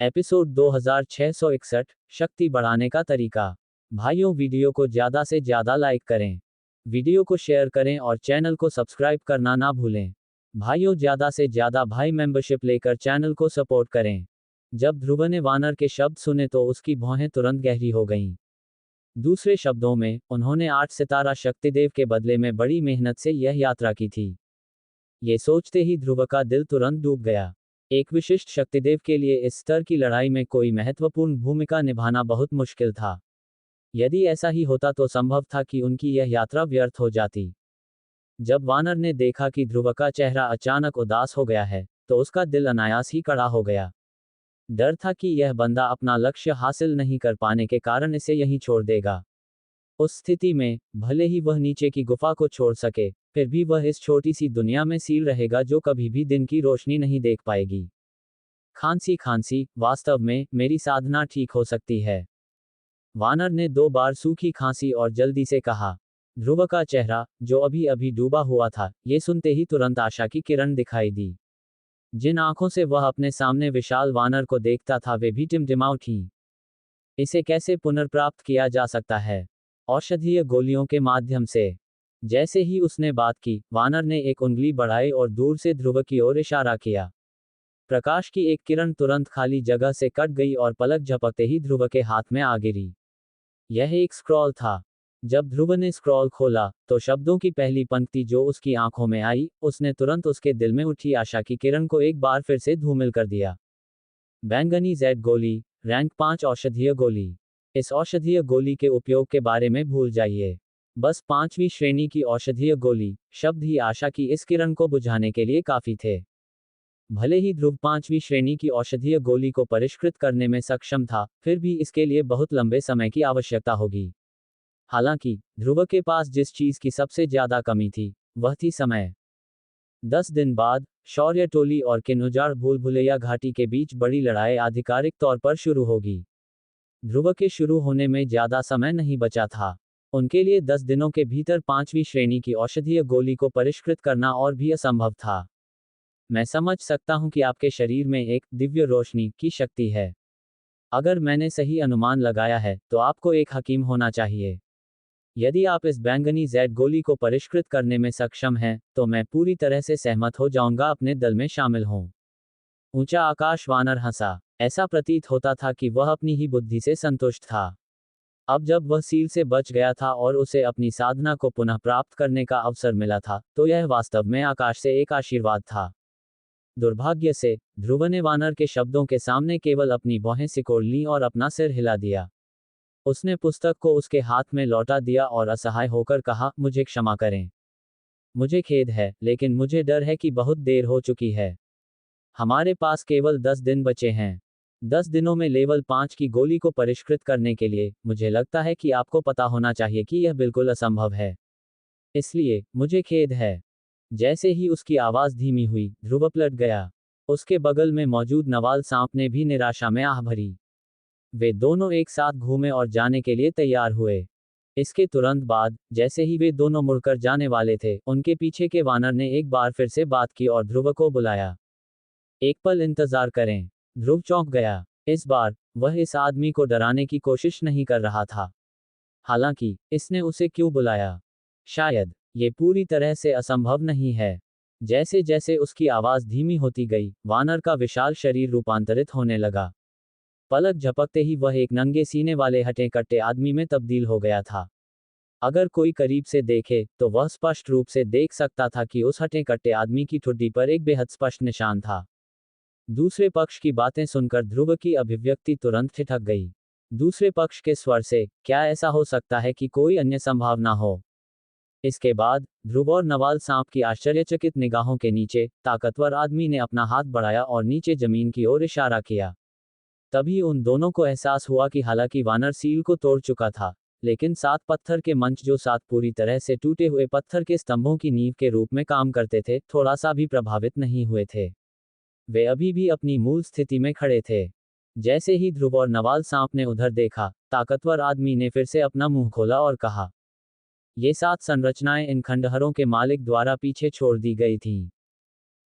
Episode 2661, शक्ति बढ़ाने का तरीका। भाइयों, वीडियो को ज़्यादा से ज़्यादा लाइक करें, वीडियो को शेयर करें और चैनल को सब्सक्राइब करना ना भूलें। भाइयों, ज़्यादा से ज़्यादा भाई मेंबरशिप लेकर चैनल को सपोर्ट करें। जब ध्रुव ने वानर के शब्द सुने तो उसकी भौहें तुरंत गहरी हो गईं। दूसरे शब्दों में, उन्होंने 8 सितारा शक्तिदेव के बदले में बड़ी मेहनत से यह यात्रा की थी। ये सोचते ही ध्रुव का दिल तुरंत डूब गया। एक विशिष्ट शक्तिदेव के लिए इस स्तर की लड़ाई में कोई महत्वपूर्ण भूमिका निभाना बहुत मुश्किल था। यदि ऐसा ही होता तो संभव था कि उनकी यह यात्रा व्यर्थ हो जाती। जब वानर ने देखा कि ध्रुव का चेहरा अचानक उदास हो गया है, तो उसका दिल अनायास ही कड़ा हो गया। डर था कि यह बंदा अपना लक्ष्य हासिल नहीं कर पाने के कारण इसे यहीं छोड़ देगा। उस स्थिति में, भले ही वह नीचे की गुफा को छोड़ सके, फिर भी वह इस छोटी सी दुनिया में सील रहेगा जो कभी भी दिन की रोशनी नहीं देख पाएगी। खांसी खांसी, वास्तव में, मेरी साधना ठीक हो सकती है। वानर ने 2 बार सूखी खांसी और जल्दी से कहा। ध्रुव का चेहरा, जो अभी अभी डूबा हुआ था, ये सुनते ही तुरंत आशा की किरण दिखाई दी। जिन आंखों से वह अपने सामने विशाल वानर को देखता था वे भी टिमटिमा उठीं। इसे कैसे पुनर्प्राप्त किया जा सकता है? औषधीय गोलियों के माध्यम से। जैसे ही उसने बात की, वानर ने एक उंगली बढ़ाई और दूर से ध्रुव की ओर इशारा किया। प्रकाश की एक किरण तुरंत खाली जगह से कट गई और पलक झपकते ही ध्रुव के हाथ में आ गिरी। यह एक स्क्रॉल था। जब ध्रुव ने स्क्रॉल खोला, तो शब्दों की पहली पंक्ति जो उसकी आंखों में आई, उसने तुरंत उसके दिल में उठी आशा की किरण को एक बार फिर से धूमिल कर दिया। बैंगनी जेड गोली, रैंक 5 औषधीय गोली। इस औषधीय गोली के उपयोग के बारे में भूल जाइए। बस 5वीं श्रेणी की औषधीय गोली, शब्द ही आशा की इस किरण को बुझाने के लिए काफी थे। भले ही ध्रुव 5वीं श्रेणी की औषधीय गोली को परिष्कृत करने में सक्षम था, फिर भी इसके लिए बहुत लंबे समय की आवश्यकता होगी। हालांकि, ध्रुव के पास जिस चीज की सबसे ज्यादा कमी थी, वह थी समय। 10 दिन बाद, शौर्य टोली और किन्हुजार भूलभुलैया घाटी के बीच बड़ी लड़ाई आधिकारिक तौर पर शुरू होगी। ध्रुव के शुरू होने में ज्यादा समय नहीं बचा था। उनके लिए 10 दिनों के भीतर 5वीं श्रेणी की औषधीय गोली को परिष्कृत करना और भी असंभव था। मैं समझ सकता हूं कि आपके शरीर में एक दिव्य रोशनी की शक्ति है। अगर मैंने सही अनुमान लगाया है, तो आपको एक हकीम होना चाहिए। यदि आप इस बैंगनी जेड गोली को परिष्कृत करने में सक्षम हैं, तो मैं पूरी तरह से सहमत हो जाऊंगा अपने दल में शामिल हों। ऊंचा आकाश वानर हंसा। ऐसा प्रतीत होता था कि वह अपनी ही बुद्धि से संतुष्ट था। अब जब वह सील से बच गया था और उसे अपनी साधना को पुनः प्राप्त करने का अवसर मिला था, तो यह वास्तव में आकाश से एक आशीर्वाद था। दुर्भाग्य से, ध्रुव ने वानर के शब्दों के सामने केवल अपनी भौहें सिकोड़ लीं और अपना सिर हिला दिया। उसने पुस्तक को उसके हाथ में लौटा दिया और असहाय होकर कहा, मुझे क्षमा करें। मुझे खेद है, लेकिन मुझे डर है कि बहुत देर हो चुकी है। हमारे पास केवल 10 दिन बचे हैं। 10 दिनों में लेवल 5 की गोली को परिष्कृत करने के लिए, मुझे लगता है कि आपको पता होना चाहिए कि यह बिल्कुल असंभव है। इसलिए, मुझे खेद है। जैसे ही उसकी आवाज धीमी हुई, ध्रुव पलट गया। उसके बगल में मौजूद नवाल सांप ने भी निराशा में आह भरी। वे दोनों एक साथ घूमे और जाने के लिए तैयार हुए। इसके तुरंत बाद, जैसे ही वे दोनों मुड़कर जाने वाले थे, उनके पीछे के वानर ने एक बार फिर से बात की और ध्रुव को बुलाया। एक पल इंतजार करें। ध्रुव चौंक गया। इस बार, वह इस आदमी को डराने की कोशिश नहीं कर रहा था। हालांकि, इसने उसे क्यों बुलाया? शायद, ये पूरी तरह से असंभव नहीं है। जैसे जैसे उसकी आवाज धीमी होती गई, वानर का विशाल शरीर रूपांतरित होने लगा। पलक झपकते ही वह एक नंगे सीने वाले हटे कट्टे आदमी में तब्दील हो गया था। अगर कोई करीब से देखे, तो वह स्पष्ट रूप से देख सकता था कि उस हटे कट्टे आदमी की ठुड्डी पर एक बेहद स्पष्ट निशान था। दूसरे पक्ष की बातें सुनकर ध्रुव की अभिव्यक्ति तुरंत ठिठक गई। दूसरे पक्ष के स्वर से, क्या ऐसा हो सकता है कि कोई अन्य संभावना हो? इसके बाद, ध्रुव और नवाल सांप की आश्चर्यचकित निगाहों के नीचे, ताकतवर आदमी ने अपना हाथ बढ़ाया और नीचे जमीन की ओर इशारा किया। तभी उन दोनों को एहसास हुआ कि हालांकि वानर सील को तोड़ चुका था, लेकिन 7 पत्थर के मंच जो 7 पूरी तरह से टूटे हुए पत्थर के स्तंभों की नींव के रूप में काम करते थे, थोड़ा सा भी प्रभावित नहीं हुए थे। वे अभी भी अपनी मूल स्थिति में खड़े थे। जैसे ही ध्रुव और नवाल सांप ने उधर देखा, ताकतवर आदमी ने फिर से अपना मुंह खोला और कहा, ये 7 संरचनाएं इन खंडहरों के मालिक द्वारा पीछे छोड़ दी गई थीं।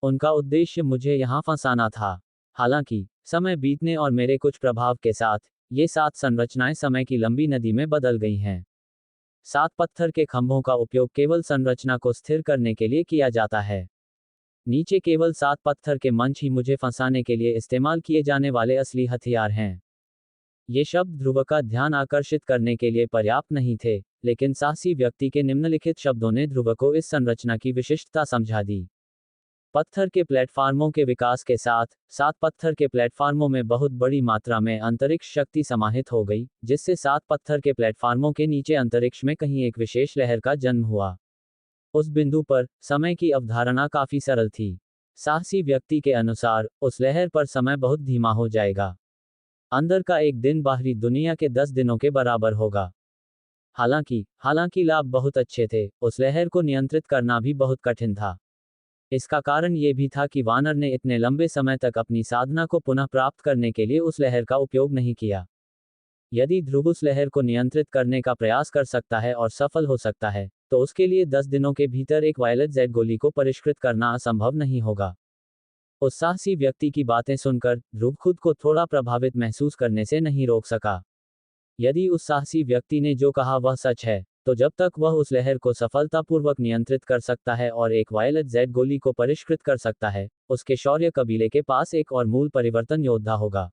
उनका उद्देश्य मुझे यहां फंसाना था। हालांकि समय बीतने और मेरे कुछ प्रभाव के साथ ये 7 संरचनाएं समय की लंबी नदी में बदल गई हैं। 7 पत्थर के खंभों का उपयोग केवल संरचना को स्थिर करने के लिए किया जाता है। नीचे केवल 7 पत्थर के मंच ही मुझे फंसाने के लिए इस्तेमाल किए जाने वाले असली हथियार हैं। ये शब्द ध्रुव का ध्यान आकर्षित करने के लिए पर्याप्त नहीं थे, लेकिन साहसी व्यक्ति के निम्नलिखित शब्दों ने ध्रुव को इस संरचना की विशिष्टता समझा दी। पत्थर के प्लेटफार्मों के विकास के साथ 7 पत्थर के प्लेटफार्मों में बहुत बड़ी मात्रा में अंतरिक्ष शक्ति समाहित हो गई, जिससे 7 पत्थर के प्लेटफार्मों के नीचे अंतरिक्ष में कहीं एक विशेष लहर का जन्म हुआ। उस बिंदु पर समय की अवधारणा काफी सरल थी। साहसी व्यक्ति के अनुसार उस लहर पर समय बहुत धीमा हो जाएगा। अंदर का एक दिन बाहरी दुनिया के 10 दिनों के बराबर होगा। हालांकि लाभ बहुत अच्छे थे, उस लहर को नियंत्रित करना भी बहुत कठिन था। इसका कारण ये भी था कि वानर ने इतने लंबे समय तक अपनी साधना को पुनः प्राप्त करने के लिए उस लहर का उपयोग नहीं किया। यदि ध्रुव उस लहर को नियंत्रित करने का प्रयास कर सकता है और सफल हो सकता है, तो उसके लिए 10 दिनों के भीतर एक वायलेट जेड गोली को परिष्कृत करना असंभव नहीं होगा। उस साहसी व्यक्ति की बातें सुनकर ध्रुव खुद को थोड़ा प्रभावित महसूस करने से नहीं रोक सका। यदि उस साहसी व्यक्ति ने जो कहा वह सच है, तो जब तक वह उस लहर को सफलतापूर्वक नियंत्रित कर सकता है और एक वायलेट जेड गोली को परिष्कृत कर सकता है, उसके शौर्य कबीले के पास एक और मूल परिवर्तन योद्धा होगा।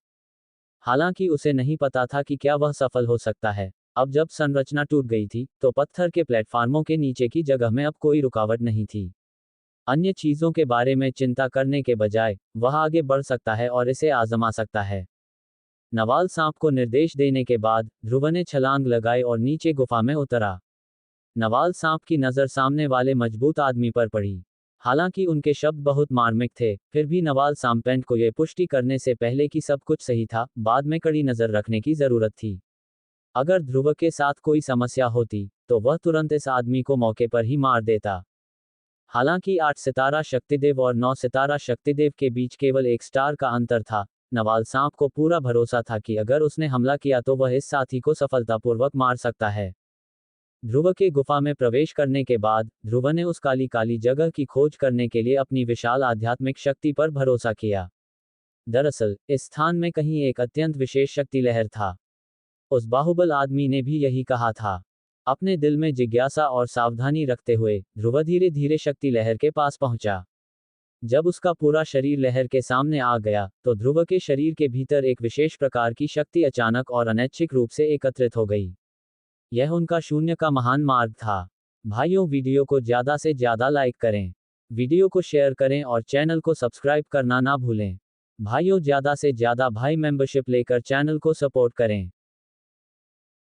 हालांकि उसे नहीं पता था कि क्या वह सफल हो सकता है। अब जब संरचना टूट गई थी, तो पत्थर के प्लेटफार्मों के नीचे की जगह में अब कोई रुकावट नहीं थी। अन्य चीजों के बारे में चिंता करने के बजाय वह आगे बढ़ सकता है और इसे आजमा सकता है। नवाल सांप को निर्देश देने के बाद ध्रुव ने छलांग लगाई और नीचे गुफा में उतरा। नवाल सांप की नजर सामने वाले मजबूत आदमी पर पड़ी। हालांकि उनके शब्द बहुत मार्मिक थे, फिर भी नवाल सांपेंट को यह पुष्टि करने से पहले कि सब कुछ सही था, बाद में कड़ी नजर रखने की जरूरत थी। अगर ध्रुव के साथ कोई समस्या होती, तो वह तुरंत इस आदमी को मौके पर ही मार देता। हालांकि 8 सितारा शक्तिदेव और 9 सितारा शक्तिदेव के बीच केवल एक स्टार का अंतर था, नवाल सांप को पूरा भरोसा था कि अगर उसने हमला किया तो वह इस साथी को सफलतापूर्वक मार सकता है। ध्रुव के गुफा में प्रवेश करने के बाद ध्रुव ने उस काली काली जगह की खोज करने के लिए अपनी विशाल आध्यात्मिक शक्ति पर भरोसा किया। दरअसल इस स्थान में कहीं एक अत्यंत विशेष शक्ति लहर था। उस बाहुबल आदमी ने भी यही कहा था। अपने दिल में जिज्ञासा और सावधानी रखते हुए ध्रुव धीरे धीरे शक्ति लहर के पास पहुंचा। जब उसका पूरा शरीर लहर के सामने आ गया, तो ध्रुव के शरीर के भीतर एक विशेष प्रकार की शक्ति अचानक और अनैच्छिक रूप से एकत्रित हो गई। यह उनका शून्य का महान मार्ग था। भाइयों, वीडियो को ज़्यादा से ज़्यादा लाइक करें, वीडियो को शेयर करें और चैनल को सब्सक्राइब करना ना भूलें। भाइयों, ज़्यादा से ज़्यादा भाई मेंबरशिप लेकर चैनल को सपोर्ट करें।